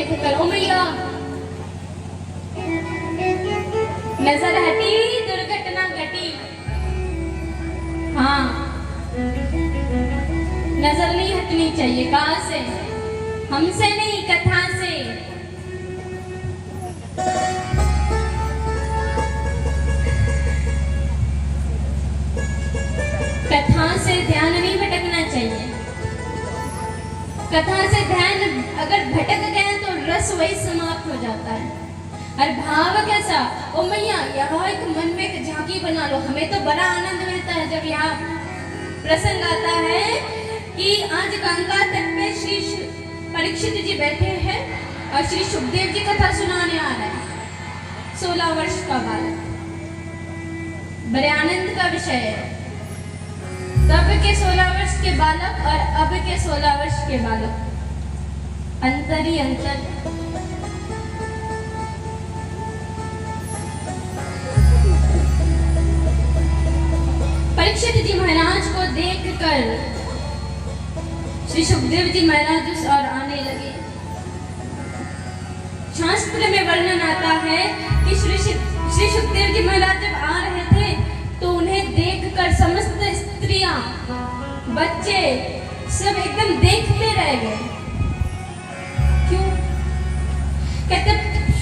देखकर ओ मैया नजर हटी दुर्घटना घटी। हाँ, नजर नहीं हटनी चाहिए। कहाँ से? हमसे नहीं, कथा से। कथा से ध्यान नहीं भटकना चाहिए। कथा से ध्यान अगर भटक गए तो रस वही समाप्त हो जाता है। और भाव कैसा? ओ मैया यहाँ एक मन में एक झांकी बना लो। हमें तो बड़ा आनंद मिलता है जब यहाँ प्रसंग आता है कि आज गंगा तट पे श्री परीक्षित जी बैठे हैं और श्री सुखदेव जी कथा सुनाने आ रहे हैं। 16 वर्ष का बालक, बड़े आनंद का विषय है। तब के 16 वर्ष के बालक और अब के 16 वर्ष के बालक, अंतर ही अंतर। परीक्षित जी महाराज को देखकर श्री सुखदेव जी महाराज उस और आने लगे। शास्त्र में वर्णन आता है कि श्री सुखदेव जी महाराज जब आ रहे थे तो उन्हें देखकर समस्त स्त्रियां, बच्चे सब एकदम देखते रह गए। क्यों? कहते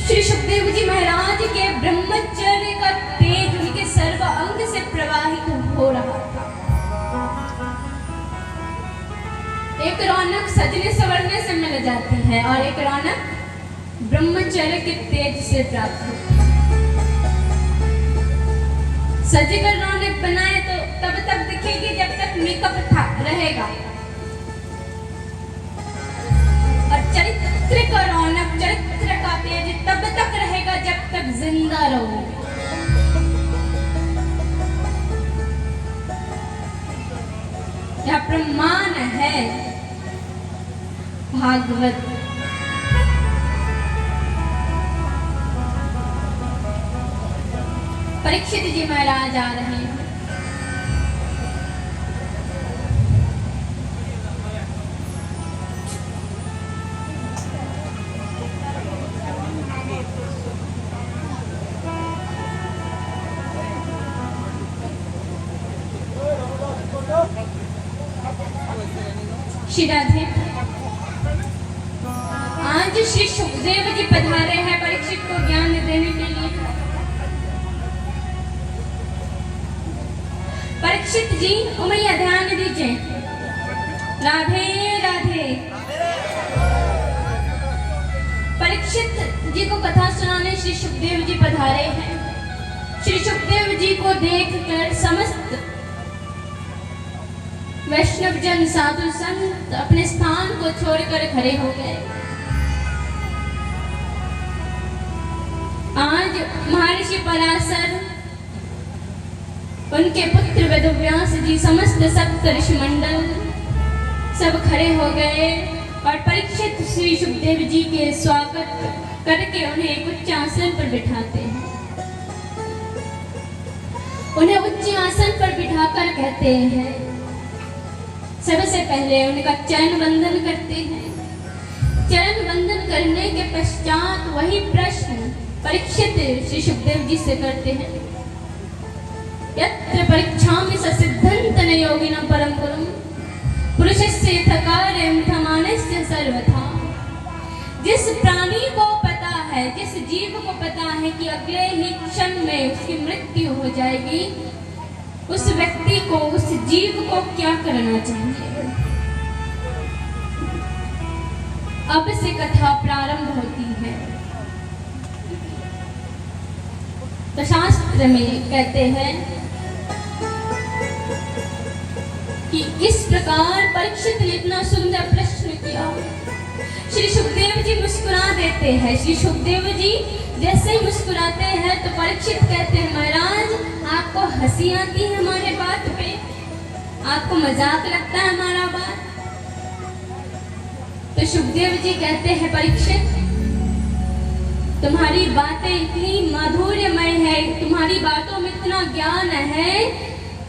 श्री सुखदेव जी महाराज के ब्रह्मचर्य का तेज उनके सर्व अंग से प्रवाहित हो रहा था। एक रौनक सजने संवरने से मिल जाती है और एक रौनक ब्रह्मचर्य के तेज से प्राप्त होती है। सजकर रौनक बनाए तो तब तक दिखेगी जब तक मेकअप था रहेगा, और चरित्र का रौनक, चरित्र का तेज तब तक रहेगा जब तक जिंदा रहोगे। यह प्रमाण है भागवत। परीक्षित जी महाराज आ रहे हैं। श्री राधे। आज श्री सुखदेव जी पधारे हैं परीक्षित को ज्ञान देने के लिए। परीक्षित जी मैया ध्यान दीजिए। राधे राधे। परीक्षित जी को कथा सुनाने श्री सुखदेव जी पधारे हैं। श्री सुखदेव जी को देखकर समस्त वैष्णव जन, साधु संत अपने स्थान को छोड़कर खड़े हो गए। आज महर्षि पराशर, उनके पुत्र वेदव्यास जी, समस्त सप्त ऋषि मंडल सब खड़े हो गए और परीक्षित श्री सुखदेव जी के स्वागत करके उन्हें एक उच्च आसन पर बिठाते हैं। उन्हें उच्च आसन पर बिठाकर कहते हैं, सबसे पहले उनका चरण वंदन करते हैं। चरण वंदन करने के पश्चात वही प्रश्न परीक्षित श्री सुखदेव जी से करते हैं। यत्र परीक्षामि ससिद्धन्त न योगिनं परम गुरुं पुरुषस्य यथाकार्यं थमानस्य सर्वथा। जिस प्राणी को पता है, जिस जीव को पता है कि अगले ही क्षण में उसकी मृत्यु हो जाएगी, उस व्यक्ति को, उस जीव को क्या करना चाहिए? अब से कथा प्रारंभ होती है। तो शास्त्र में कहते हैं कि इस प्रकार परीक्षित ने इतना सुंदर प्रश्न किया। श्री सुखदेव जी मुस्कुरा देते हैं। श्री सुखदेव जी जैसे ही मुस्कुराते हैं तो परीक्षित कहते हैं, महाराज आपको हंसी आती है हमारे बात पे, आपको मजाक लगता है हमारा बात? तो सुखदेव जी कहते हैं, परीक्षित तुम्हारी बातें इतनी माधुर्यमय है, तुम्हारी बातों में इतना ज्ञान है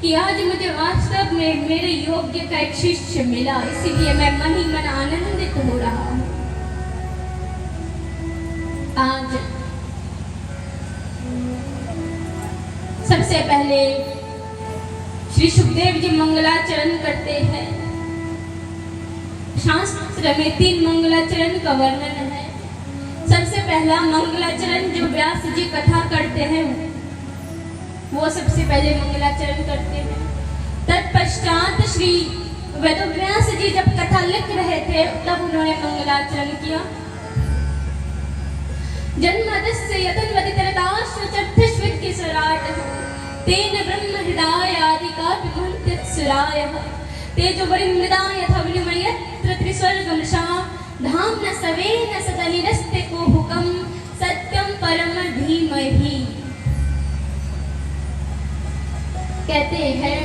कि आज मुझे वास्तव में मेरे योग्य का एक शिष्य मिला, इसीलिए मैं मन ही मन आनंदित हो रहा हूँ। आज सबसे पहले श्री सुखदेव जी मंगलाचरण करते हैं। शास्त्र में 3 मंगलाचरण का वर्णन है। सबसे पहला मंगलाचरण जो व्यास जी कथा करते हैं वो सबसे पहले मंगलाचरण करते हैं। तत्पश्चात श्री वेदव्यास जी जब कथा लिख रहे थे तब उन्होंने मंगलाचरण किया। जन्मदस्य यतन्वदितरताश्च चतुष्विद्य सराट तेन ब्रह्म हृदय आदि का विमंत्रित सुरायः तेजो वरिमृदा यथा विनिमयत्र त्रिस्वर्गमृषा धाम्ना सवेन सदनिरस्ते को हुकम सत्यम परम धीमहि। कहते हैं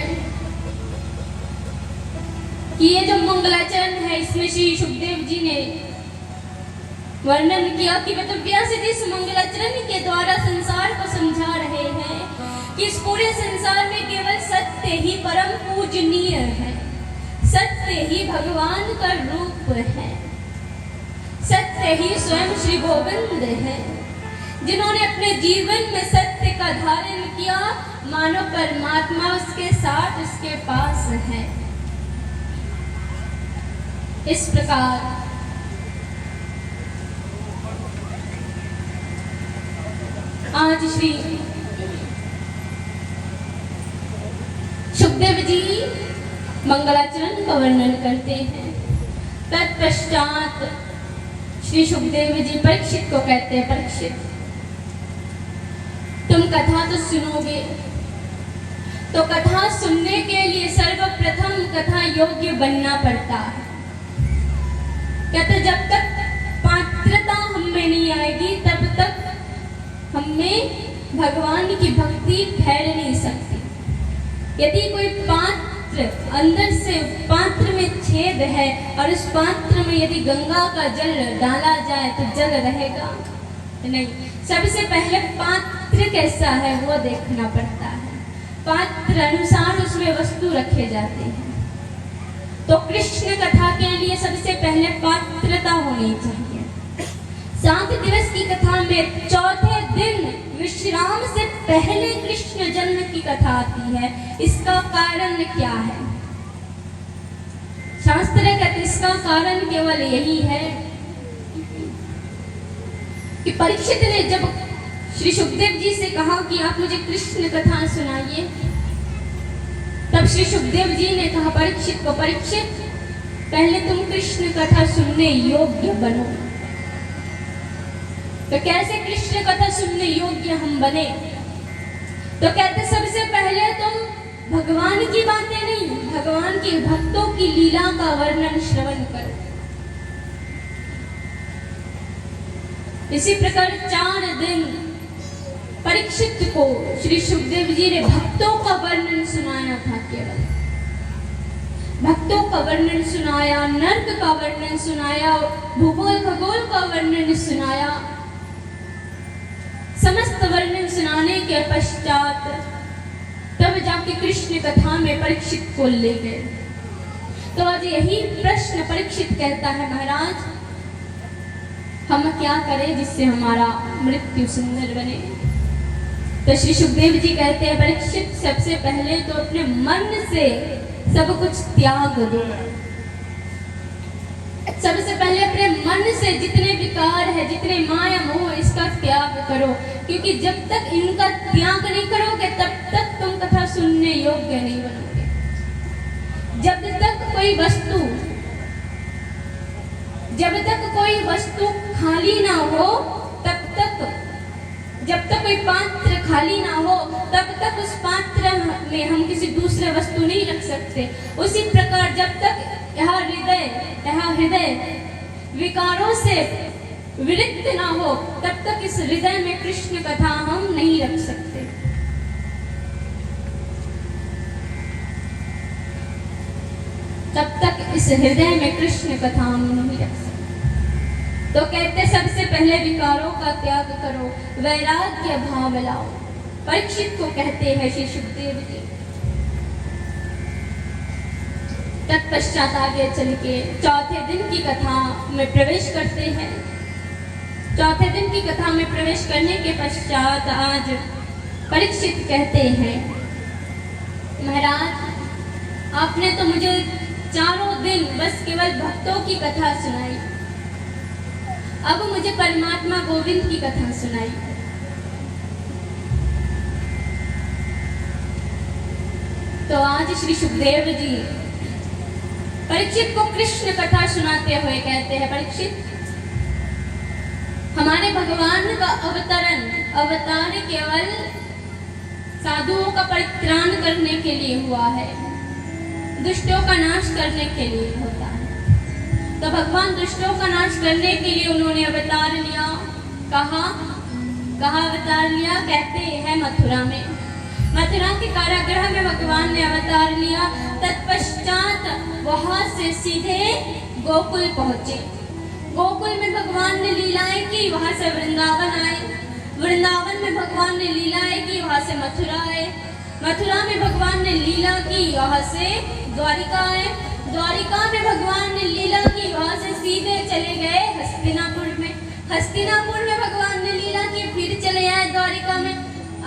कि ये जो मंगलाचरण है इसमें श्री सुखदेव जी ने वर्णन किया कि वेदव्यास जी इस मंगलाचरण के द्वारा संसार को समझा रहे हैं कि इस पूरे संसार में केवल सत्य ही परम पूजनीय है, सत्य ही भगवान का रूप है, सत्य ही स्वयं श्री गोविंद है। जिन्होंने अपने जीवन में सत्य का धारण किया मानो परमात्मा उसके साथ उसके पास है। इस प्रकार आज श्री सुखदेव जी मंगलाचरण का वर्णन करते हैं। तत्पश्चात श्री सुखदेव जी परीक्षित को कहते हैं, परीक्षित तुम कथा तो सुनोगे, तो कथा सुनने के लिए सर्वप्रथम कथा योग्य बनना पड़ता है। कहते जब तक पात्रता हम में नहीं आएगी तब तक हमें भगवान की भक्ति ठहर नहीं सकती। यदि कोई पात्र अंदर से पात्र में छेद है और उस पात्र में यदि गंगा का जल डाला जाए तो जल रहेगा नहीं। सबसे पहले पात्र कैसा है वो देखना पड़ता है। पात्र अनुसार उसमें वस्तु रखे जाते हैं। तो कृष्ण कथा के लिए सबसे पहले पात्रता होनी चाहिए। 7 दिवस की कथा में चौथे दिन विश्राम से पहले कृष्ण जन्म की कथा आती है। इसका कारण क्या है? शास्त्र कहते इसका कारण केवल यही है कि परीक्षित ने जब श्री सुखदेव जी से कहा कि आप मुझे कृष्ण कथा सुनाइए, तब श्री सुखदेव जी ने कहा परीक्षित को, परीक्षित पहले तुम कृष्ण कथा सुनने योग्य बनो। तो कैसे कृष्ण कथा सुनने योग्य हम बने? तो कहते सबसे पहले तुम भगवान की बातें नहीं, भगवान के भक्तों की लीला का वर्णन श्रवण करो। इसी प्रकार 4 दिन परीक्षित को श्री सुखदेव जी ने भक्तों का वर्णन सुनाया था। केवल भक्तों का वर्णन सुनाया, नर्क का वर्णन सुनाया, भूगोल खगोल का वर्णन सुनाया। समस्त वर्णन सुनाने के पश्चात तब जाके कृष्ण कथा में परीक्षित को ले गए। तो आज यही प्रश्न परीक्षित कहता है, महाराज हम क्या करें जिससे हमारा मृत्यु सुंदर बने? तो श्री सुखदेव जी कहते हैं परीक्षित सबसे पहले तो अपने मन से सब कुछ त्याग दो। सबसे पहले अपने मन से जितने विकार है, जितने माया मोह, इसका त्याग करो। क्योंकि जब तक इनका त्याग नहीं करोगे तब तक तुम कथा सुनने योग्य नहीं बनोगे। जब तक कोई वस्तु खाली ना हो तब तक, जब तक कोई पात्र खाली ना हो तब तक उस पात्र में हम किसी दूसरे वस्तु नहीं रख सकते। उसी प्रकार जब तक यह हृदय विकारों से विरक्त ना हो तब तक इस हृदय में कृष्ण कथा हम नहीं रख सकते। तब तक इस हृदय में कृष्ण कथा हम नहीं रख सकते। तो कहते सबसे पहले विकारों का त्याग करो, वैराग्य भाव लाओ। परीक्षित को कहते हैं श्री सुखदेव जी। तत्पश्चात आगे चल के 4थे दिन की कथा में प्रवेश करते हैं। चौथे दिन की कथा में प्रवेश करने के पश्चात आज परीक्षित कहते हैं, महाराज आपने तो मुझे चारों दिन बस केवल भक्तों की कथा सुनाई, अब मुझे परमात्मा गोविंद की कथा सुनाई। तो आज श्री सुखदेव जी परीक्षित को कृष्ण कथा सुनाते हुए कहते हैं, परीक्षित हमारे भगवान का अवतार केवल साधुओं का परित्राण करने के लिए हुआ है, दुष्टों का नाश करने के लिए होता है। तो भगवान दुष्टों का नाश करने के लिए उन्होंने अवतार लिया। कहाँ अवतार लिया? कहते हैं मथुरा के कारागृह में भगवान ने अवतार लिया। तत्पश्चात वहां से सीधे गोकुल पहुंचे। गोकुल में भगवान ने लीलाएं की, वहां से वृंदावन आए। वृंदावन में भगवान ने लीलाएं की, वहां से मथुरा आए। मथुरा में भगवान ने लीला की, वहां से द्वारिका आए। द्वारिका में भगवान ने लीला की, वहां से सीधे चले गए हस्तिनापुर में। हस्तिनापुर में भगवान ने लीला की, फिर चले आए द्वारिका में।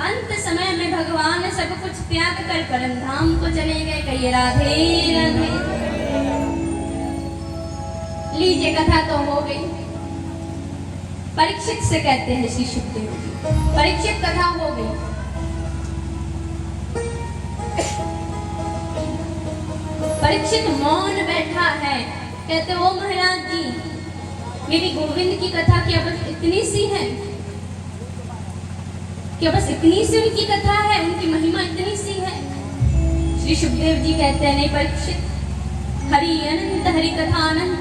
अंत समय में भगवान सब कुछ त्याग कर परम धाम को चले गए। कहिए राधे राधे। लीजिए कथा तो हो गई। परीक्षित से कहते हैं श्री सुखदेव जी, परीक्षित कथा हो गई। परीक्षित मौन बैठा है। कहते ओ महाराज जी, मेरी गोविंद की कथा क्या बस इतनी सी है? क्या बस इतनी सी उनकी कथा है? उनकी महिमा इतनी सी है? श्री सुखदेव जी कहते हैं, नहीं परीक्षित, हरि अनंत, हरि कथा अनंत।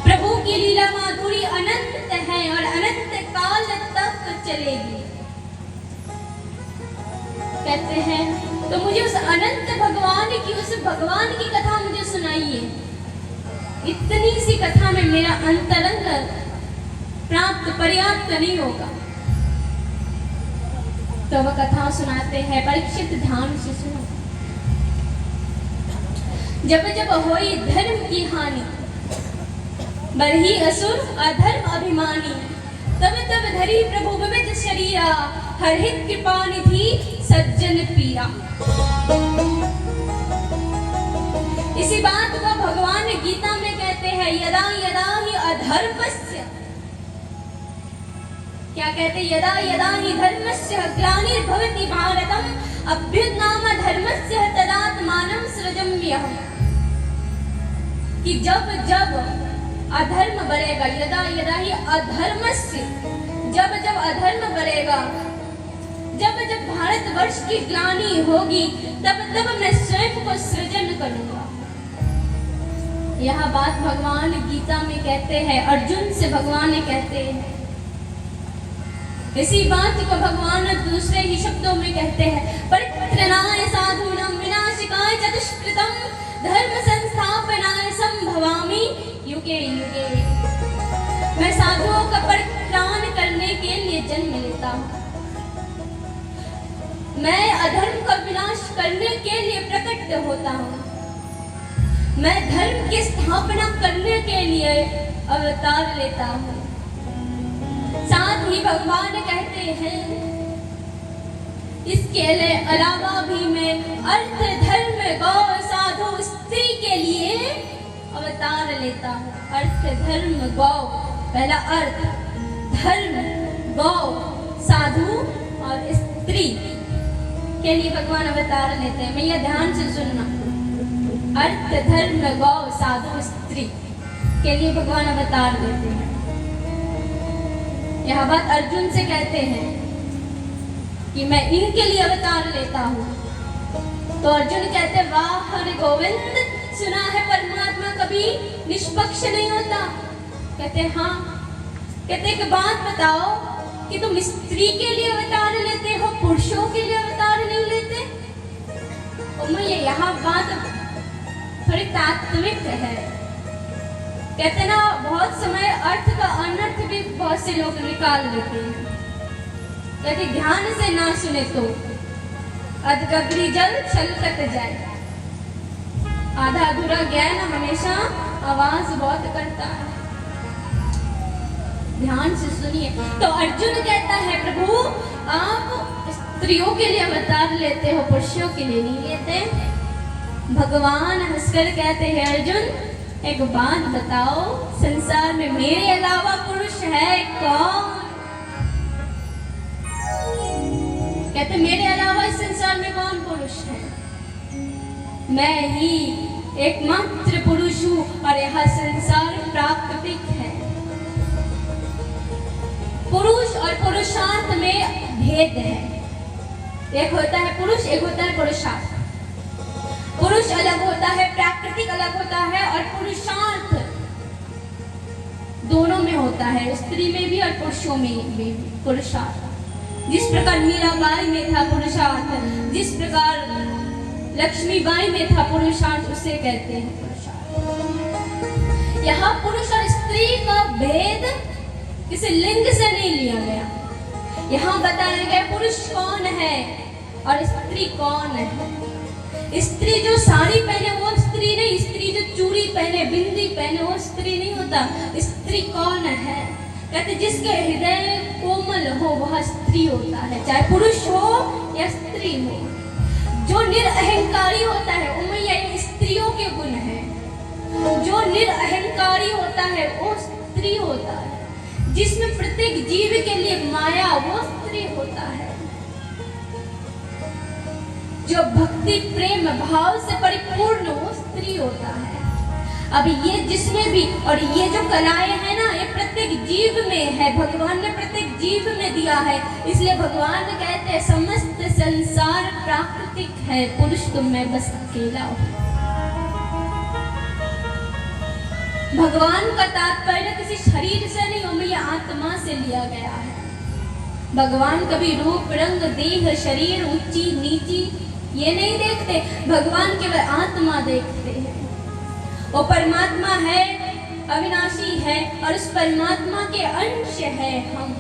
प्रभु की लीला माधुरी अनंत है और अनंत काल तक चलेगी। कहते हैं तो मुझे उस अनंत भगवान की, उस भगवान की कथा मुझे सुनाइए। इतनी सी कथा में मेरा अंतरंग प्राप्त पर्याप्त नहीं होगा। तो वह कथा सुनाते हैं। परीक्षित ध्यान से सुनो। जब जब होई धर्म की हानि, बरही असुर अधर्म अभिमानी, तब तब धरी प्रभु विविध शरीरा, हर हित कृपा निधि सज्जन पीरा। इसी बात को भगवान गीता में कहते हैं, यदा यदा ही अधर्मस्य, क्या कहते? यदा यदा ही धर्मस्य ग्लानिर्भवति भारतम, अभ्युत्थान धर्मस्य तदात्मानं सृजाम्यहम्। कि जब जब अधर्म बढ़ेगा, यदा यदा ही अधर्मस्य, जब जब अधर्म बढ़ेगा, जब जब भारतवर्ष की ग्लानि होगी, तब तब मैं स्वयं को सृजन करूंगा। यह बात भगवान गीता में कहते हैं, अर्जुन से भगवान कहते हैं। इसी बात को भगवान दूसरे ही शब्दों में कहते हैं, परित्रणाय साधूनां विनाशिकाय च दुष्कृतं, धर्म संस्थापनाय संभवामि युगे युगे। मैं साधुओं का परित्राण करने के लिए जन्म लेता हूँ। मैं अधर्म का विनाश करने के लिए प्रकट होता हूँ। मैं धर्म की स्थापना करने के लिए अवतार लेता हूँ। साथ ही भगवान कहते हैं, इसके अलावा भी मैं अर्थ धर्म गौ साधु स्त्री के लिए अवतार लेता हूँ। अर्थ धर्म गौ, पहला अर्थ, धर्म, गौ, साधु और स्त्री के लिए भगवान अवतार लेते हैं। मैया ध्यान से सुनना, अर्थ धर्म गौ साधु स्त्री के लिए भगवान अवतार लेते हैं। यह बात अर्जुन से कहते हैं कि मैं इनके लिए अवतार लेता हूँ। तो अर्जुन कहते, वाह हरि गोविंद, सुना है परमात्मा कभी निष्पक्ष नहीं होता। कहते हाँ। कहते एक बात बताओ कि तुम स्त्री के लिए अवतार लेते हो, पुरुषों के लिए अवतार नहीं लेते? और मैं यहाँ बात थोड़ी तात्विक है। कहते ना, बहुत समय अर्थ का अनर्थ भी बहुत से लोग निकाल लेते हैं। यदि ध्यान से ना सुने तो अधगगरी जल छलकत जाए। आधा अधूरा ज्ञान हमेशा आवाज बहुत करता है। ध्यान से सुनिए। तो अर्जुन कहता है प्रभु आप स्त्रियों के लिए अवतार लेते हो, पुरुषों के लिए नहीं लेते। भगवान हंसकर कहते हैं अर्जुन एक बात बताओ, संसार में मेरे अलावा पुरुष है कौन? कहते मेरे अलावा इस संसार में कौन पुरुष है? मैं ही एकमात्र पुरुष हूँ और यह संसार प्राकृतिक है। पुरुष और पुरुषार्थ में भेद है। एक होता है पुरुष, एक होता है पुरुषार्थ। पुरुष अलग होता है, प्राकृतिक अलग होता है और पुरुषार्थ दोनों में होता है, स्त्री में भी और पुरुषों में भी पुरुषार्थ। जिस प्रकार मीराबाई में था पुरुषार्थ, जिस प्रकार लक्ष्मीबाई में था पुरुषार्थ, उसे कहते हैं पुरुषार्थ। यहाँ पुरुष और स्त्री का भेद किसी लिंग से नहीं लिया गया। यहाँ बताया गया पुरुष कौन है और स्त्री कौन है। स्त्री जो साड़ी पहने वो स्त्री नहीं, स्त्री जो चूड़ी पहने, बिंदी पहने वो स्त्री नहीं होता। स्त्री कौन है? कहते जिसके हृदय कोमल हो वह स्त्री होता है, चाहे पुरुष हो या स्त्री हो। जो निरअहंकारी होता है उनमें ये स्त्रियों के गुण है। जो निरअहंकारी होता है वो स्त्री होता है। जिसमें प्रत्येक जीव के लिए माया वो स्त्री होता है। जो भक्ति प्रेम भाव से परिपूर्ण वो स्त्री होता है। अब ये जिसमें भी, और ये जो कलाएं हैं ना ये प्रत्येक जीव में है, भगवान ने प्रत्येक जीव में दिया है। इसलिए भगवान कहते हैं समस्त संसार प्राकृतिक है, पुरुष तुम में बस अकेला हो। भगवान का तात्पर्य किसी शरीर से नहीं, उम्र आत्मा से लिया गया है। भगवान कभी रूप रंग देह शरीर ऊंची नीची ये नहीं देखते, भगवान केवल आत्मा देखते हैं। वो परमात्मा है, अविनाशी है और उस परमात्मा के अंश है हम।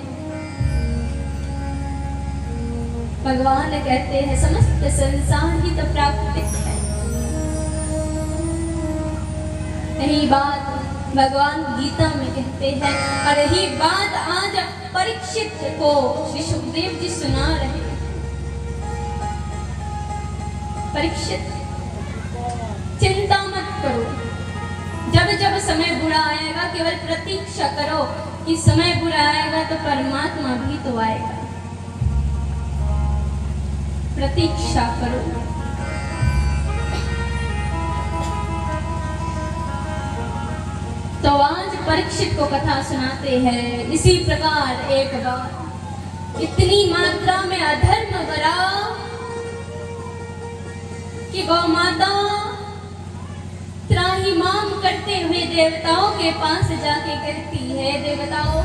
भगवान कहते हैं समस्त संसार ही तो प्राकृतिक है। यही बात भगवान गीता में कहते हैं और यही बात आज परीक्षित को श्री सुखदेव जी सुना रहे हैं। परीक्षित चिंता मत करो, जब जब समय बुरा आएगा केवल प्रतीक्षा करो कि समय बुरा आएगा तो परमात्मा भी तो आएगा। प्रतीक्षा करो। तो आज परीक्षित को कथा सुनाते हैं। इसी प्रकार एक बार इतनी मात्रा में अधर्म करा कि गौ माता त्राहिमाम करते हुए देवताओं के पास जाके कहती है देवताओं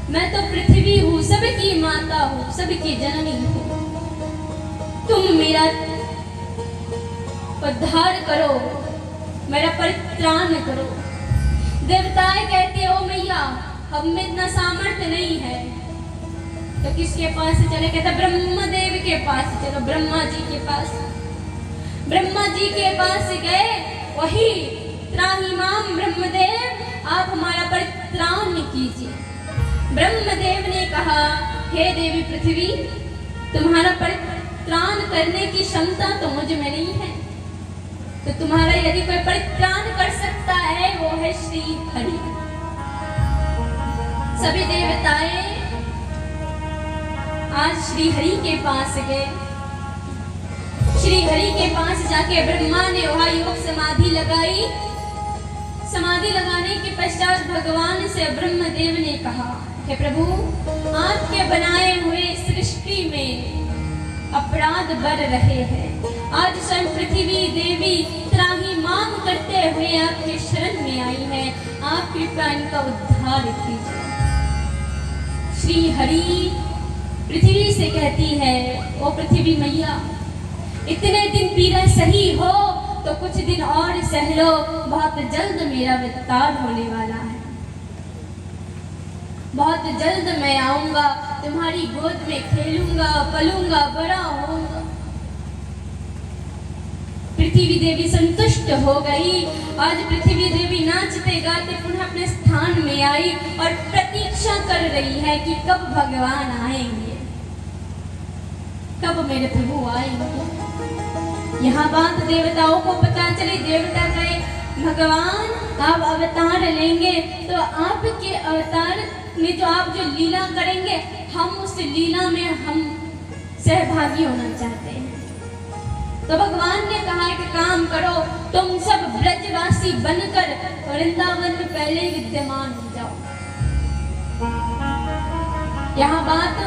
मैं तो पृथ्वी हूँ, सबकी माता हूँ, सबकी जननी हूँ, तुम मेरा उद्धार करो, मेरा परित्राण करो। देवताएं कहते हो मैया हम में इतना सामर्थ्य नहीं है, तो किसके पास चले? कहता ब्रह्मदेव के पास चलो, ब्रह्मा जी के पास। ब्रह्मा जी के पास गए, वही त्राहिमाम ब्रह्मदेव आप हमारा परित्राण कीजिए। ब्रह्मदेव ने कहा हे देवी पृथ्वी तुम्हारा परित्राण करने की क्षमता तो मुझ में नहीं है, तो तुम्हारा यदि कोई परित्राण कर सकता है वो है श्री हरि। सभी देवताएं आज श्री हरि के पास गए। श्री हरि के पास जाके ब्रह्मा ने वहां योग समाधि लगाई। समाधि लगाने के पश्चात भगवान से ब्रह्मदेव ने कहा कि प्रभु आपके बनाए हुए सृष्टि में अपराध बढ़ रहे हैं। आज स्वयं पृथ्वी देवी त्राहिमाम करते हुए आपके शरण में आई है, आप कृपया इनका उद्धार कीजिए। श्री हरि पृथ्वी से कहती है ओ पृथ्वी मैया इतने दिन पीड़ा सही हो तो कुछ दिन और सह लो, बहुत जल्द मेरा विस्तार होने वाला है। बहुत जल्द मैं आऊंगा, तुम्हारी गोद में खेलूंगा, पलूंगा, बड़ा होऊंगा। पृथ्वी देवी संतुष्ट हो गई। आज पृथ्वी देवी नाचते गाते पुनः अपने स्थान में आई और प्रतीक्षा कर रही है कि कब भगवान आएंगे, कब मेरे प्रभु आएंगे। यहाँ बात देवताओं को पता चली। देवता कहे भगवान आप अवतार लेंगे तो आपके अवतार में जो आप जो लीला करेंगे हम उस लीला में हम सहभागी होना चाहते हैं। तो भगवान ने कहा कि काम करो, तुम सब ब्रजवासी बनकर वृंदावन में पहले ही विद्यमान हो जाओ। यहाँ बात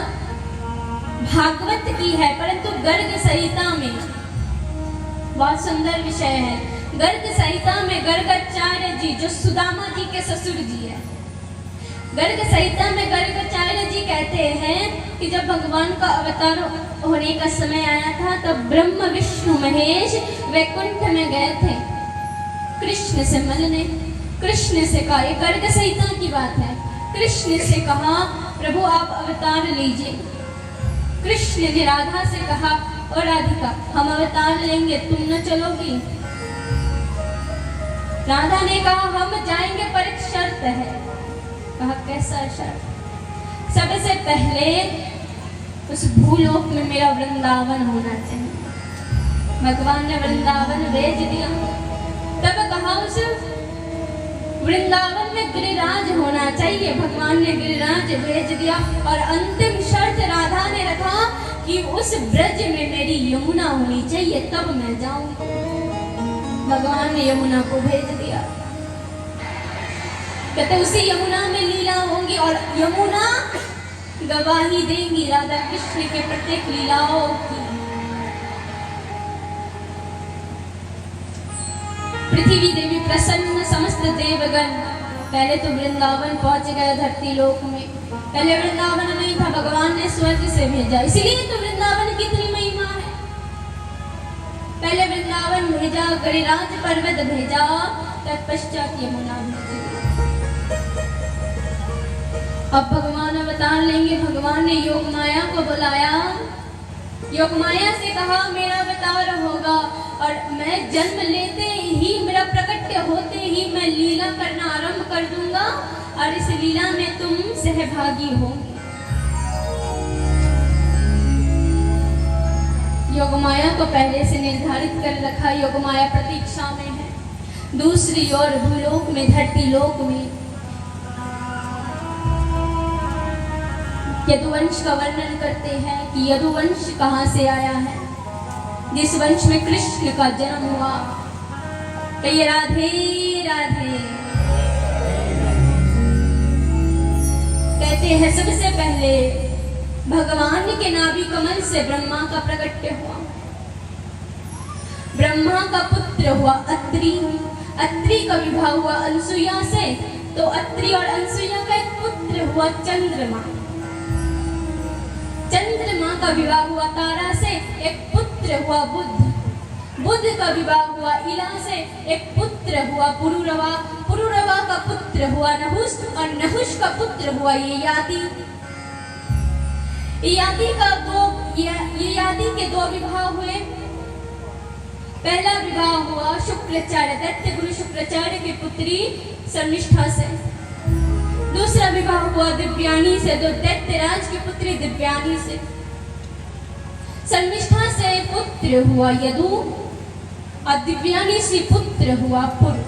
भागवत की है, परंतु गर्ग संहिता में बहुत सुंदर विषय है। गर्ग संहिता में गर्गाचार्य जी जो सुदामा जी के ससुर जी है, गर्ग संहिता में गर्गाचार्य जी कहते हैं कि जब भगवान का अवतार होने का समय आया था तब ब्रह्म विष्णु महेश वैकुंठ में गए थे कृष्ण से मिलने। कृष्ण से कहा, ये गर्ग संहिता की बात है, कृष्ण से कहा प्रभु आप अवतार लीजिए। कृष्ण ने राधा से कहा और राधिका हम अवतार लेंगे, तुम न चलोगी? राधा ने कहा हम जाएंगे पर एक शर्त है। कहा कैसा शर्त? सबसे पहले उस भूलोक में मेरा वृंदावन होना चाहिए। भगवान ने वृंदावन भेज दिया। तब कहा उस वृंदावन में गिरिराज होना चाहिए। भगवान ने गिरिराज भेज दिया और अंतिम शर्त राधा ने रखा कि उस ब्रज में मेरी यमुना होनी चाहिए, तब मैं जाऊं। भगवान ने यमुना को भेज दिया। कहते उसी यमुना में लीला होंगी और यमुना गवाही देंगी राधा कृष्ण के प्रत्येक लीलाओं की। पृथ्वी देवी प्रसन्न, समस्त देवगण पहले तो वृंदावन पहुंच गए धरती लोक में। पहले वृंदावन नहीं था, भगवान ने स्वर्ग से भेजा, इसलिए तो वृंदावन की इतनी महिमा है। पहले वृंदावन भेजा, गिरिराज पर्वत भेजा, तत्पश्चात यमुना भेजी। अब भगवान अवतार लेंगे। भगवान ने योग माया को बुलाया, योग माया से कहा मेरा अवतार होगा और मैं जन्म लेते ही, मेरा प्रकट होते ही मैं लीला करना आरंभ कर दूंगा और इस लीला में तुम सहभागी होंगे। योग माया को पहले से निर्धारित कर रखा। योग माया प्रतीक्षा में है। दूसरी ओर भूलोक में, धरती लोक में यदुवंश का वर्णन करते हैं कि यदुवंश कहाँ से आया है, जिस वंश में कृष्ण का जन्म हुआ। कहिए राधे राधे। कहते हैं सबसे पहले भगवान के नाभि कमल से ब्रह्मा का प्रकट्य हुआ। ब्रह्मा का पुत्र हुआ अत्रि, अत्रि का विवाह हुआ अनसुईया से, तो अत्रि और अनसुईया का एक पुत्र हुआ चंद्रमा। चंद्रमा का विवाह हुआ तारा से, एक पुत्र हुआ बुध। बुध का विवाह हुआ इला से, एक पुत्र हुआ पुरुरवा। पुरुरवा का पुत्र हुआ नहुष और नहुष का पुत्र हुआ ययाति। ययाति के दो विवाह हुए। पहला विवाह हुआ शुक्राचार्य, दैत्य गुरु शुक्राचार्य की पुत्री शर्मिष्ठा से। दूसरा विवाह हुआ दिव्यानी से, दो दैत्यराज की पुत्री दिव्यानी से। शर्मिष्ठा से पुत्र हुआ यदु और दिव्यानी से पुत्र हुआ पुरु।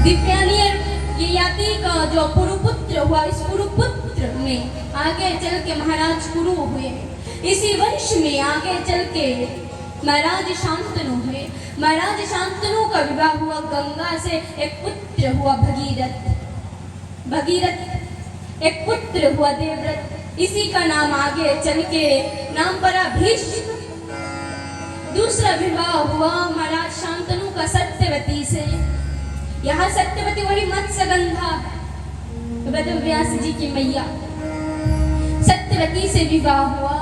दिव्यानी ययाति का जो पुरुपुत्र हुआ, इस पुरुपुत्र में आगे चल के महाराज कुरु हुए। इसी वंश में आगे चल के महाराज शांतनु हुए। महाराज शांतनु का विवाह हुआ गंगा से, एक पुत्र हुआ भगीरथ। भगीरथ एक पुत्र हुआ देवव्रत। इसी का नाम आगे चल के नाम पड़ा भीष्म। दूसरा विवाह हुआ महाराज शांतनु का सत्यवती से। यहाँ सत्यवती वही मत्स्यगंधा है, वेदव्यास जी की मैया। सत्यवती से विवाह हुआ,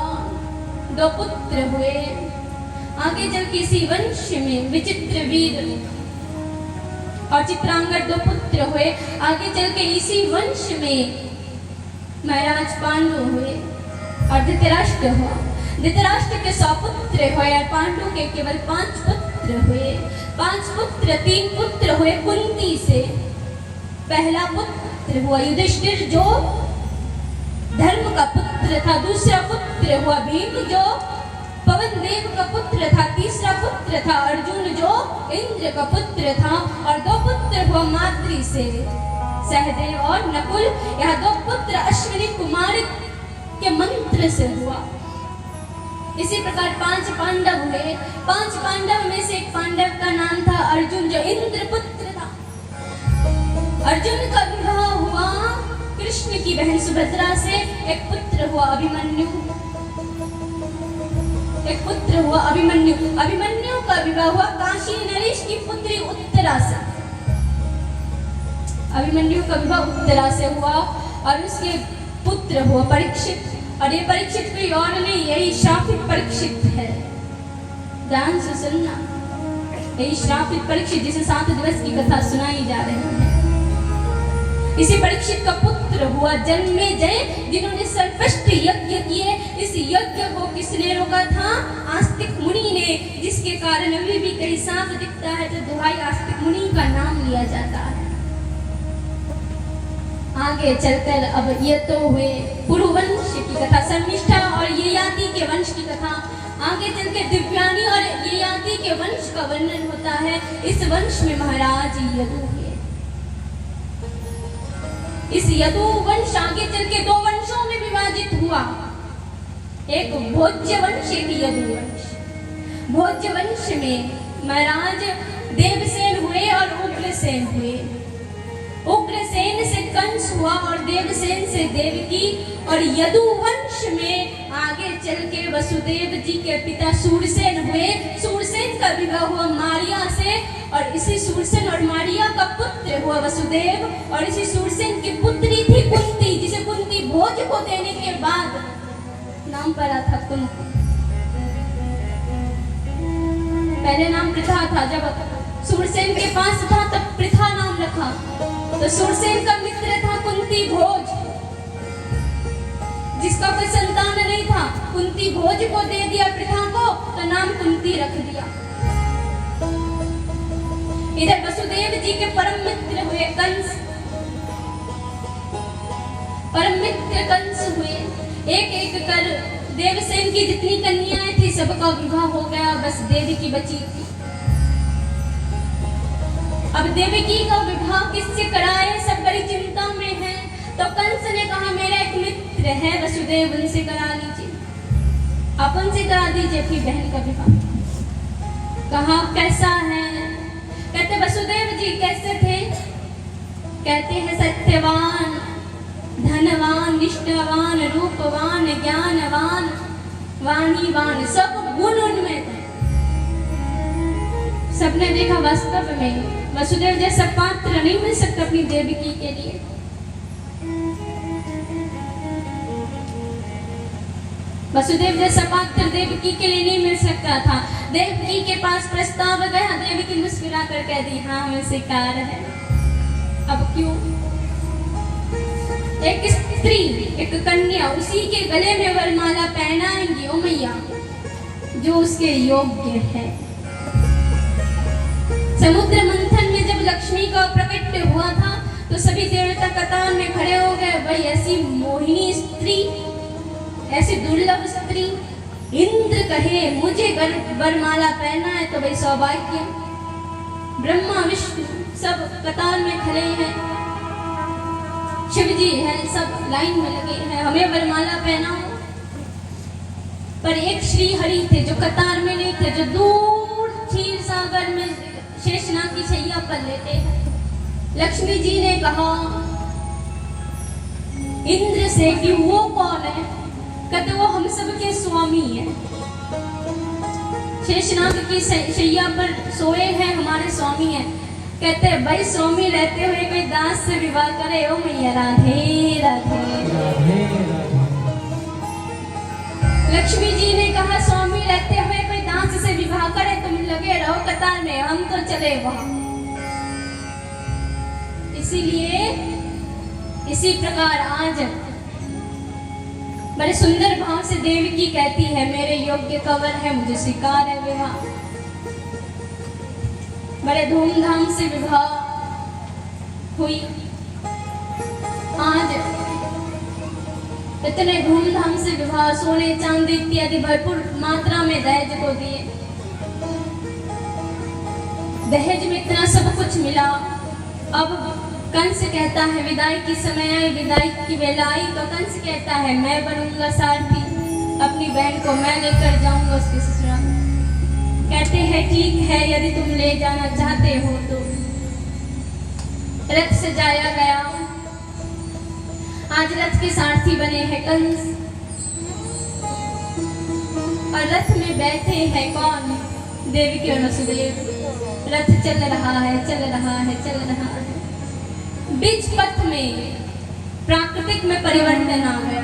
दो पुत्र हुए। आगे चल के इसी वंश में विचित्रवीर और चित्रांगद दो पुत्र हुए। आगे चल के इसी वंश में महाराज पांडु हुए और धृतराष्ट्र हुआ। धृतराष्ट्र के 100 पुत्र हुए और पांडु के केवल 5 पुत्र हुए। 5 पुत्र, 3 पुत्र हुए कुंती से। पहला पुत्र हुआ युधिष्ठिर जो धर्म का पुत्र था। दूसरा पुत्र हुआ भीम जो पवन देव का पुत्र था। तीसरा पुत्र था अर्जुन जो इंद्र का पुत्र था। और 2 पुत्र हुआ माद्री से, सहदेव और नकुल। यह 2 पुत्र अश्विनी कुमार के मंत्र से हुआ। इसी प्रकार 5 पांडव हुए। 5 पांडव में से एक पांडव का नाम था अर्जुन जो इंद्र पुत्र था। अर्जुन का विवाह हुआ कृष्ण की बहन सुभद्रा से। एक पुत्र हुआ अभिमन्यु। अभिमन्यु का विवाह हुआ काशी नरेश की पुत्री उत्तरा से। अभिमन्यु का विवाह उत्तरा से हुआ और उसके पुत्र हुआ परीक्षित। और ये परीक्षित कोई और नहीं, यही श्रापित परीक्षित है। ध्यान से सुनना, यही श्रापित परीक्षित जिसे 7 दिवस की कथा सुनाई जा रही है। इसी परीक्षित का पुत्र हुआ जन्मेजय जिन्होंने सर्वश्रेष्ठ यज्ञ किए। इस यज्ञ को किसने रोका था? आस्तिक मुनि ने, जिसके कारण अभी भी कहीं सांप दिखता है तो दुहाई आस्तिक मुनि का नाम लिया जाता है। आगे चलकर अब ये तो हुए पुरुवंश की कथा, शर्मिष्ठा और ययाति के वंश की कथा। आगे चलकर दिव्यानी और ययाति के वंश का वर्णन होता है। इस वंश में महाराज यदु हुए। इस यदु वंश आगे चल के 2 वंशों में विभाजित हुआ, एक भोज्य वंश, एक यदु वंश। भोज्य वंश में महाराज देवसेन हुए और उग्रसेन हुए। उग्रसेन से कंस हुआ और देवसेन से देवकी। और यदु वंश में आगे चल के वसुदेव जी के पिता सूरसेन हुए। सूरसेन का विवाह हुआ मारिया से और इसी सूरसेन और मारिया का पुत्र हुआ वसुदेव। और इसी सूरसेन की पुत्री थी कुंती, जिसे कुंती भोज को देने के बाद नाम पड़ा था कुंती। पहले नाम प्रथा था, जब सूरसेन के पास था तब प्रथा नाम रखा। तो सूरसेन का मित्र था कुंती भोज, जिसका कोई संतान नहीं था। कुंती भोज को दे दिया प्रथा को, तो नाम कुंती रख दिया। इधर वसुदेव जी के परम मित्र हुए कंस। परम मित्र कंस हुए। एक एक कर देवसेन की जितनी कन्याएं थी सबका विवाह हो गया, बस देवकी बची थी। अब देवकी का विवाह किससे कराए, सब बड़ी चिंता में है। तो कंस ने कहा मेरा एक मित्र है वसुदेव, उनसे करा लीजिए, अपन से करा दीजिए अपनी बहन का विवाह। कहा कैसा है? कहते वसुदेव जी कैसे थे? कहते हैं सत्यवान, धनवान, निष्ठावान, रूपवान, ज्ञानवान, वाणीवान, सब गुण उनमें थे। सबने देखा वास्तव में वसुदेव जैसा पात्र नहीं मिल सकता अपनी देवकी के लिए। वसुदेव जैसा पात्र देवकी के लिए नहीं मिल सकता था। देवकी के पास प्रस्ताव गया, देवकी मुस्कुरा कर कह दी हाँ हमें स्वीकार है। अब क्यों? एक स्त्री, एक कन्या उसी के गले में वरमाला पहनाएंगी ओ मैया, जो उसके योग्य है। समुद्र मंथन में जब लक्ष्मी का प्रकट हुआ था तो सभी देवता कतार में खड़े हो गए। भाई ऐसी मोहिनी स्त्री, ऐसी दुर्लभ स्त्री, इंद्र कहे मुझे वरमाला पहना है तो भाई सौभाग्य। ब्रह्मा विष्णु सब कतार में खड़े हैं, शिव जी हैं, सब लाइन में लगे हैं, हमें वरमाला पहनाओ। पर एक श्री हरि थे जो कतार में नहीं थे, जो दूर क्षीर सागर में शेषनाग की शैया पर लेटे हैं। लक्ष्मी जी ने कहा इंद्र से कि वो कौन है? कहते वो हम सब के स्वामी है, शेषनाग की शैया पर सोए हैं, हमारे स्वामी हैं। कहते भाई स्वामी रहते हुए कोई दास से विवाह करे ओ मैया राधे राधे। लक्ष्मी जी ने कहा स्वामी रहते हुए कोई दास से विवाह करे, तुम लगे रहो कतार में, हम तो चले वहां। इसीलिए इसी प्रकार आज बड़े सुंदर भाव से देवकी कहती है, मेरे योग्य कवर है, मुझे स्वीकार है विवाह। बड़े धूमधाम से विवाह हुई। आज इतने धूमधाम से विवाह, सोने चांदी इत्यादि भरपूर मात्रा में दहेज को दिए। दहेज में इतना सब कुछ मिला। अब कंस कहता है विदाई की समय आई, विदाई की वेला आई, तो कंस कहता है मैं बनूंगा सारथी, अपनी बहन को मैं लेकर जाऊंगा उसके ससुराल। कहते हैं ठीक है, यदि तुम ले जाना चाहते हो तो। रथ से जाया गया। आज रथ के सारथी बने हैं कंस, और रथ में बैठे हैं कौन? देवकी और वसुदेव। रथ चल रहा है, चल रहा है, चल रहा है। बीच पथ में प्राकृतिक में परिवर्तन आ गया,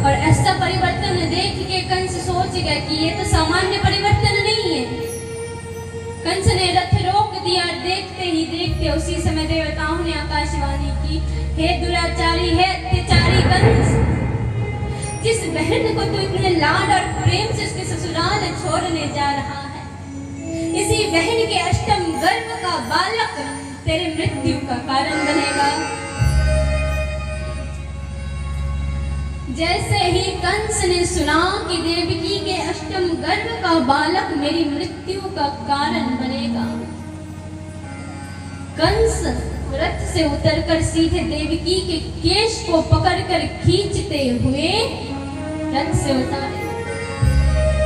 और ऐसा परिवर्तन देख के कंस सोच गया कि ये तो सामान्य परिवर्तन नहीं है। कंस ने रथ रोक दिया। देखते ही देखते उसी समय देवताओं ने आकाशवाणी की, हे दुराचारी, हे अत्याचारी कंस, जिस बहन को तू इतने लाड और प्रेम से उसके ससुराल छोड़ने जा रहा है, इसी बहन के अष्टम गर्भ का बालक तेरे मृत्यु का कारण बनेगा। जैसे ही कंस ने सुना कि देवकी के अष्टम गर्भ का बालक मेरी मृत्यु का कारण बनेगा, कंस रथ से उतरकर सीधे देवकी के केश को पकड़कर खींचते हुए रथ से उतारे।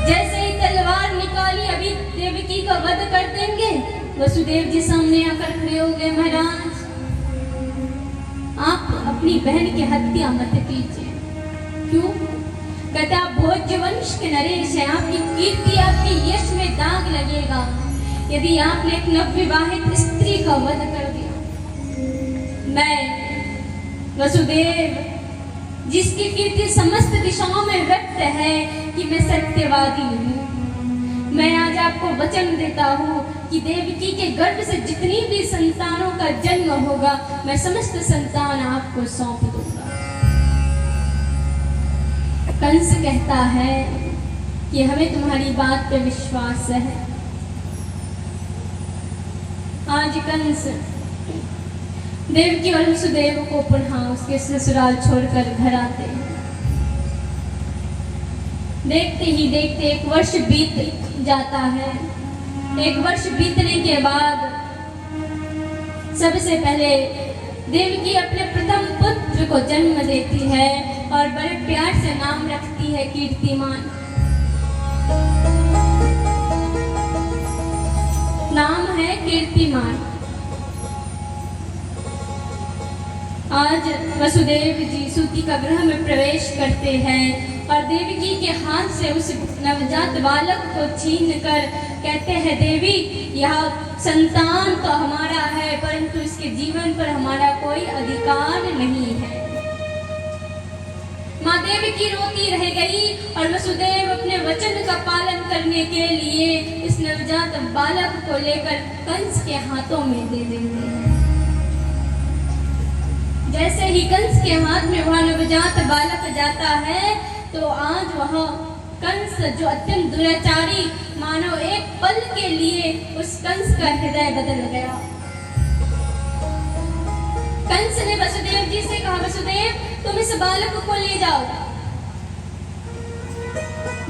जैसे ही तलवार निकाली, अभी देवकी का वध कर देंगे, वसुदेव जी सामने आकर खड़े हो गए, महाराज आप अपनी बहन की हत्या मत कीजिए। क्यों? कहता आप भोज्य वंश के नरेश हैं, आपकी कीर्ति, आपकी यश में दाग लगेगा यदि आपने एक नवविवाहित स्त्री का वध कर दिया। मैं वसुदेव, जिसकी कीर्ति समस्त दिशाओं में व्यक्त है कि मैं सत्यवादी हूँ, मैं आज आपको वचन देता हूँ कि देवकी के गर्भ से जितनी भी संतानों का जन्म होगा, मैं समस्त संतान आपको सौंप दूंगा। कंस कहता है कि हमें तुम्हारी बात पे विश्वास है। आज कंस देवकी और वसुदेव को पुनः उसके ससुराल छोड़कर घर आते हैं। देखते ही देखते एक वर्ष बीत जाता है। एक वर्ष बीतने के बाद सबसे पहले देवकी अपने प्रथम पुत्र को जन्म देती है और बड़े प्यार से नाम रखती है कीर्तिमान। नाम है कीर्तिमान। आज वसुदेव जी सूती का गृह में प्रवेश करते हैं और देवकी के हाथ से उस नवजात बालक को छीनकर कहते हैं, देवी यह संतान तो हमारा है, परंतु इसके जीवन पर हमारा कोई अधिकार नहीं है। माँ देवकी रोती रह गई और वसुदेव अपने वचन का पालन करने के लिए इस नवजात बालक को लेकर कंस के हाथों में दे देते हैं। जैसे ही कंस के हाथ में वह नवजात बालक जाता है तो आज वह कंस जो अत्यंत दुराचारी, मानो एक पल के लिए उस कंस का हृदय बदल गया। कंस ने वसुदेव जी से कहा, वसुदेव तुम इस बालक को ले जाओ,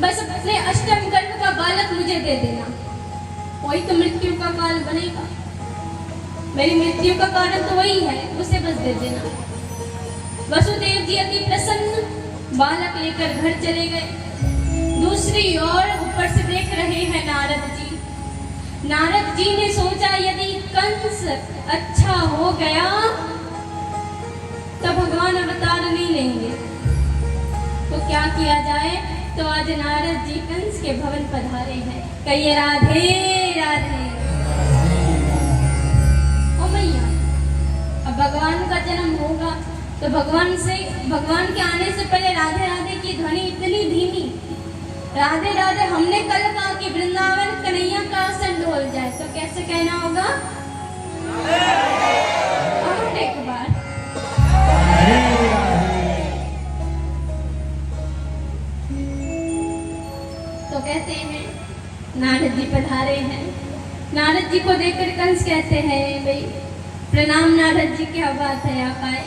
बस अपने अष्टम गर्भ का बालक मुझे दे देना, वही तो मृत्यु का काल बनेगा। मेरी मृत्यु का कारण तो वही है, उसे बस दे देना। वसुदेव जी अति प्रसन्न बालक लेकर घर चले गए। दूसरी ओर ऊपर से देख रहे हैं नारद जी। नारद जी ने सोचा यदि कंस अच्छा हो गया तो भगवान अवतार नहीं लेंगे, तो क्या किया जाए। तो आज नारद जी कंस के भवन पधारे हैं। कहिए राधे राधे। ओ मैया, अब भगवान का जन्म होगा तो भगवान के आने से पहले राधे राधे की ध्वनि इतनी धीमी, राधे राधे हमने कल कहा कि वृंदावन कन्हैया का आसन ढोल जाए, तो कैसे कहना होगा। और एक बार तो कहते हैं नारद जी पधारे हैं। नारद जी को देखकर कंस कहते हैं भाई प्रणाम नारद जी, क्या बात है आप आए।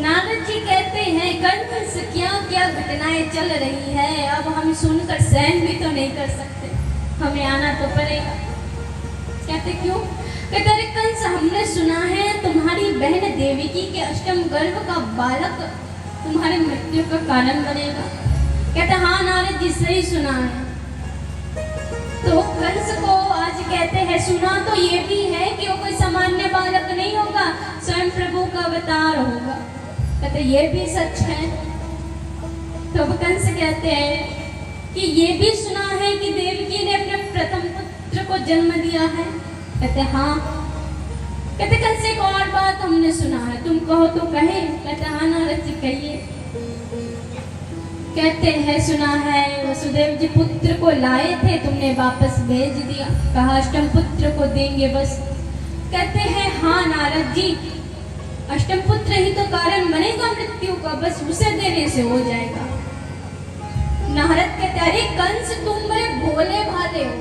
नारद जी कहते हैं कंस क्या क्या घटनाएं चल रही है, अब हम सुनकर सहन भी तो नहीं कर सकते, हमें आना तो पड़ेगा। कहते क्यों? कहते अरे कंस हमने सुना है तुम्हारी बहन देवकी के अष्टम गर्भ का बालक तुम्हारे मृत्यु का कारण बनेगा। कहते हाँ नारद जी सही सुना है। तो कंस को आज कहते हैं सुना तो ये भी है कि वो कोई सामान्य बालक नहीं होगा, स्वयं प्रभु का अवतार होगा। कहते ये भी सच है। तो कंस कहते हैं कि ये भी सुना है कि देवकी ने अपने प्रथम पुत्र को जन्म दिया है। कहते हाँ। कहते कंस एक और बात हमने सुना है, तुम कहो तो कहे। कहते हाँ नारद जी कहिए। कहते हैं सुना है वसुदेव जी पुत्र को लाए थे, तुमने वापस भेज दिया, कहा अष्टम पुत्र को देंगे बस। कहते हैं हाँ नारद जी अष्टम पुत्र ही तो कारण बनेगा मृत्यु का, बस उसे देने से हो जाएगा। नारद कहते अरे कंस तुम बड़े भोले भाले हो,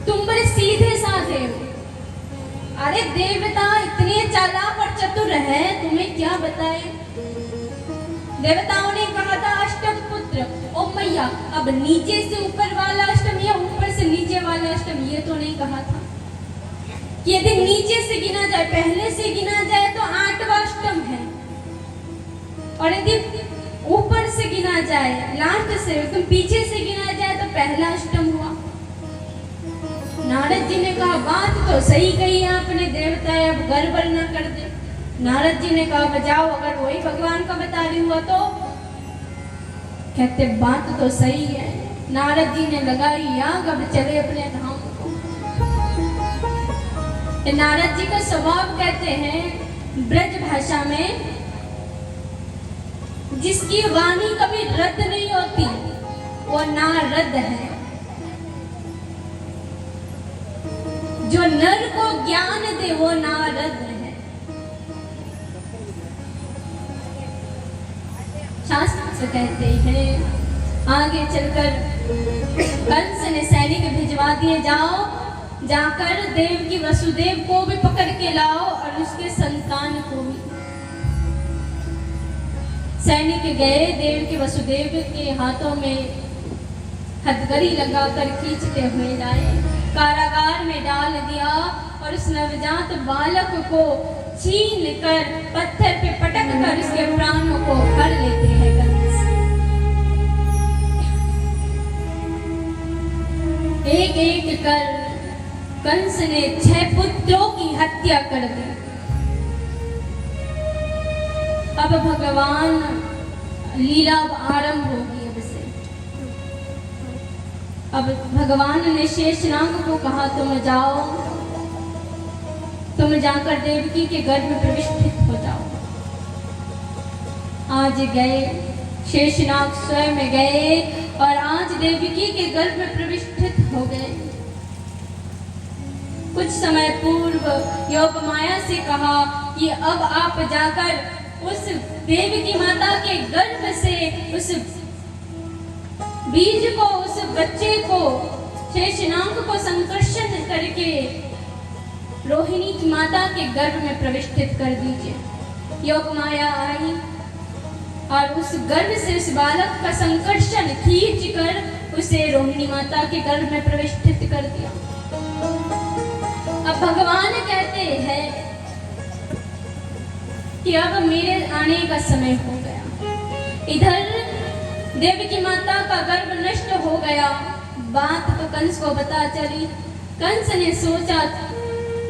तुम बड़े सीधे साधे हो। अरे देवता इतने चालाक और चतुर है, तुम्हें क्या बताए। देवताओं ने कहा था अष्टम पुत्र, ओ मैया अब नीचे से ऊपर वाला अष्टम या ऊपर से नीचे वाला अष्टम, ये तो नहीं कहा था कि यदि नीचे से गिना जाए, पहले से गिना जाए तो 8वां अष्टम है, और यदि ऊपर से गिना जाए लास्ट से एकदम पीछे से गिना जाए तो पहला अष्टम हुआ। नारद जी ने कहा बात तो सही कही आपने देवता, अब गड़बड़ ना कर दे। नारद जी ने कहा बजाओ अगर वही भगवान का बता रही हुआ तो। कहते बात तो सही है। नारद जी ने लगाई आग, अब चले अपने धाम को। नारद जी का स्वभाव कहते हैं ब्रज भाषा में जिसकी वाणी कभी रद्द नहीं होती वो नारद है। जो नर को ज्ञान दे वो नारद है। शास्त्र कहते हैं आगे चलकर कंस ने सैनिक भिजवा दिए, जाओ जाकर देव की वसुदेव को भी पकड़ के लाओ और उसके संतान को भी। सैनिक गए, देव के वसुदेव के हाथों में हथकड़ी लगाकर खींचते हुए लाए, कारागार में डाल दिया और उस नवजात बालक को छीन कर पत्थर पे पटक कर उसके प्राणों को हर लेते हैं कंस। एक एक कर कंस ने 6 पुत्रों की हत्या कर दी। अब भगवान लीला आरंभ होगी। अब भगवान ने शेषनाग को कहा तुम जाओ, तुम जाकर देवकी के गर्भ में प्रविष्ट हो जाओ। आज गए, शेषनाग स्वयं गए और आज देवकी के गर्भ में प्रविष्ट हो गए। कुछ समय पूर्व योग माया से कहा कि अब आप जाकर उस देवकी माता के गर्भ से उस बीज को, उस बच्चे को, शेषनाग को संकर्षण करके रोहिणी की माता के गर्भ में प्रविष्टित कर दीजिए। योग माया आई और उस गर्भ से उस बालक का संकर्षण खींच कर उसे रोहिणी माता के गर्भ में प्रविष्टित कर दिया। अब भगवान कहते हैं कि अब मेरे आने का समय हो गया। इधर देवकी माता का गर्भ नष्ट हो गया। बात तो कंस को पता चली। कंस ने सोचा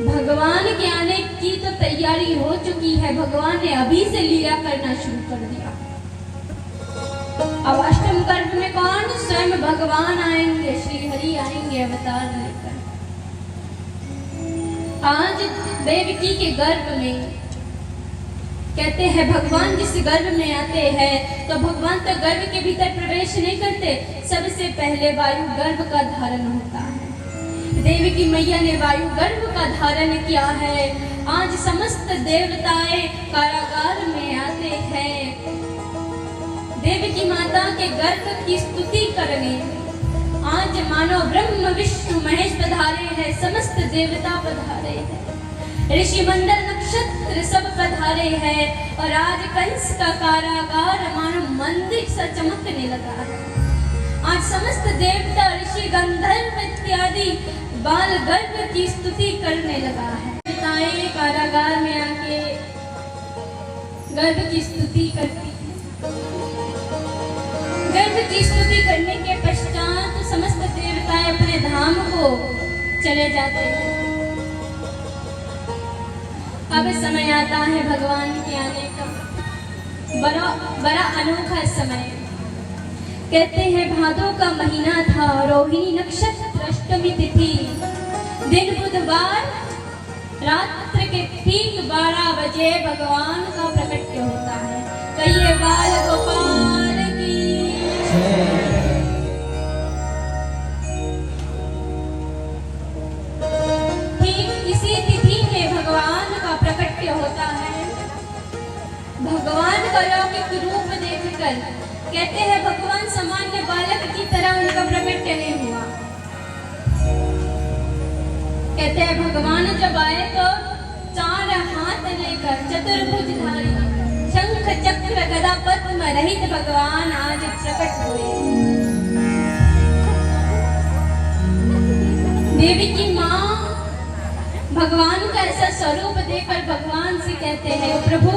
भगवान के आने की तो तैयारी हो चुकी है, भगवान ने अभी से लीला करना शुरू कर दिया। अब अष्टम गर्भ में कौन? स्वयं भगवान आएंगे, श्री हरि आएंगे अवतार लेकर। आज देवकी के गर्भ में कहते हैं भगवान जिस गर्भ में आते हैं तो भगवान तो गर्भ के भीतर प्रवेश नहीं करते, सबसे पहले वायु गर्भ का धारण होता है। देवकी मैया ने वायु गर्भ का धारण किया है। आज समस्त देवताएं कारागार में आते हैं, देवकी माता के गर्भ की स्तुति करने आज मानो ब्रह्म विष्णु महेश पधारे हैं, समस्त देवता पधारे हैं, ऋषि मंडल नक्षत्र सब पधारे हैं और आज कंस का कारागार मानो मंदिर सा चमकने लगा है। आज समस्त देवता ऋषि गंधर्व इत्यादि बाल गर्भ की स्तुति करने लगा है। पिताएं कारागार में आके गर्भ की स्तुति करती है। गर्भ की स्तुति करने के पश्चात समस्त देवताएं अपने धाम को चले जाते हैं। अब समय आता है भगवान के आने का, बड़ा अनोखा समय। कहते हैं भादों का महीना था, रोहिणी नक्षत्र, अष्टमी तिथि, दिन बुधवार, रात्र के ठीक 12 बजे भगवान का प्रकट होता है। कहिए बाल गोपाल की ठीक इसी तिथि में भगवान का प्रकट होता है। भगवान का लौकिक रूप देखकर कहते हैं भगवान सामान्य बालक की तरह उनका प्रकट नहीं हुआ। कहते हैं भगवान जब आए तो 4 हाथ लेकर चतुर्भुजधारी शंख चक्र गदा पद्म रहित भगवान आज प्रकट हुए। देवी की माँ भगवान का ऐसा स्वरूप देखकर भगवान से कहते हैं प्रभु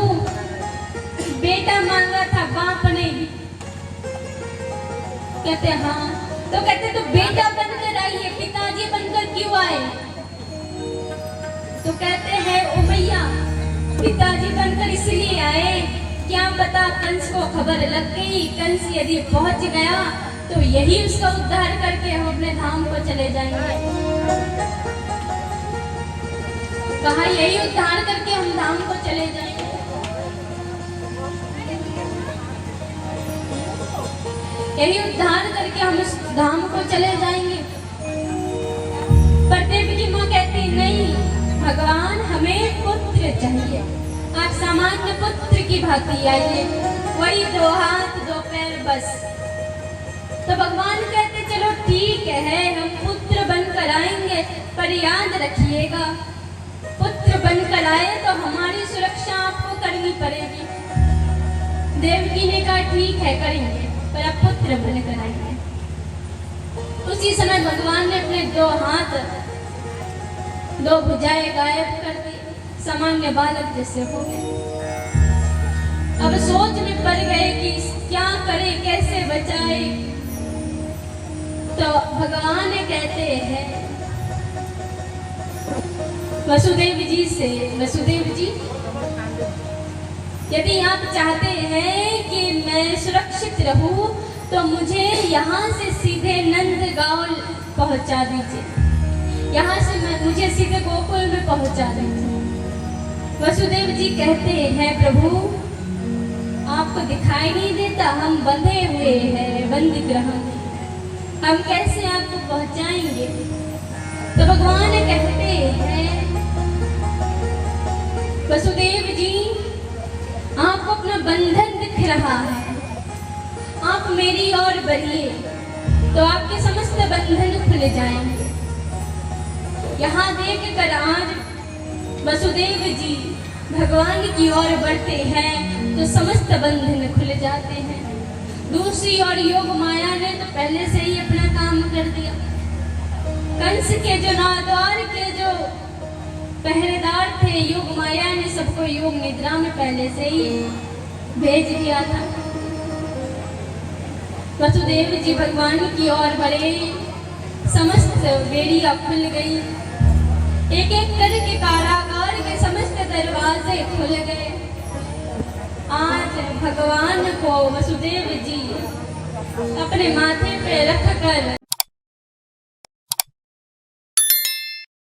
बेटा मांगा था बाप ने। कहते हाँ, तो कहते तो बेटा बनकर आइए, पिताजी बनकर क्यों आए? तो कहते हैं ओ मैया पिताजी बनकर इसलिए आए, क्या पता कंस को खबर लग गई, कंस यदि पहुंच गया तो यही उसका उद्धार करके हम अपने धाम को चले जाएंगे। कहा यही उद्धार करके हम धाम को चले जाएंगे। यही उद्धार करके हम उस धाम को चले जाएंगे। पर देवी की माँ कहती नहीं भगवान हमें पुत्र चाहिए, आप सामान्य पुत्र की भांति आइए, वही 2 हाथ 2 पैर बस। तो भगवान कहते चलो ठीक है हम पुत्र बनकर आएंगे, पर याद रखिएगा पुत्र बनकर आए तो हमारी सुरक्षा आपको करनी पड़ेगी। देवकी ने कहा ठीक है करेंगे, पर आप पुत्र बनकर आएंगे। उसी समय भगवान ने अपने 2 हाथ 2 भुजाएं गायब कर दी, सामान्य बालक जैसे हो गए। अब सोच में पड़ गए कि क्या करे, कैसे बचाए। तो भगवान कहते हैं वसुदेव जी से, वसुदेव जी यदि आप चाहते हैं कि मैं सुरक्षित रहूं तो मुझे यहाँ से सीधे नंदगांव पहुंचा दीजिए, यहाँ से मुझे सीधे गोकुल में पहुंचा दीजिए। वसुदेव जी कहते हैं प्रभु आपको दिखाई नहीं देता, हम बंधे हुए हैं बंदी ग्रह में, हम कैसे आपको पहुंचाएंगे? तो भगवान कहते हैं वसुदेव जी आपको अपना बंधन दिख रहा है, आप मेरी ओर बढ़िए तो आपके समस्त बंधन खुल जाएंगे। यहाँ देख कर आज वसुदेव जी भगवान की ओर बढ़ते हैं तो समस्त बंधन खुल जाते हैं। दूसरी ओर योग माया ने तो पहले से ही अपना काम कर दिया। कंस के जो नाद्वार के जो पहरेदार थे, योग माया ने सबको योग निद्रा में पहले से ही भेज दिया था। वसुदेव जी भगवान की ओर बढ़े, समस्त बेड़ियां खुल गई, एक एक करके कारागार के समस्त दरवाजे खुल गए। आज भगवान को वसुदेव जी अपने माथे पे रखकर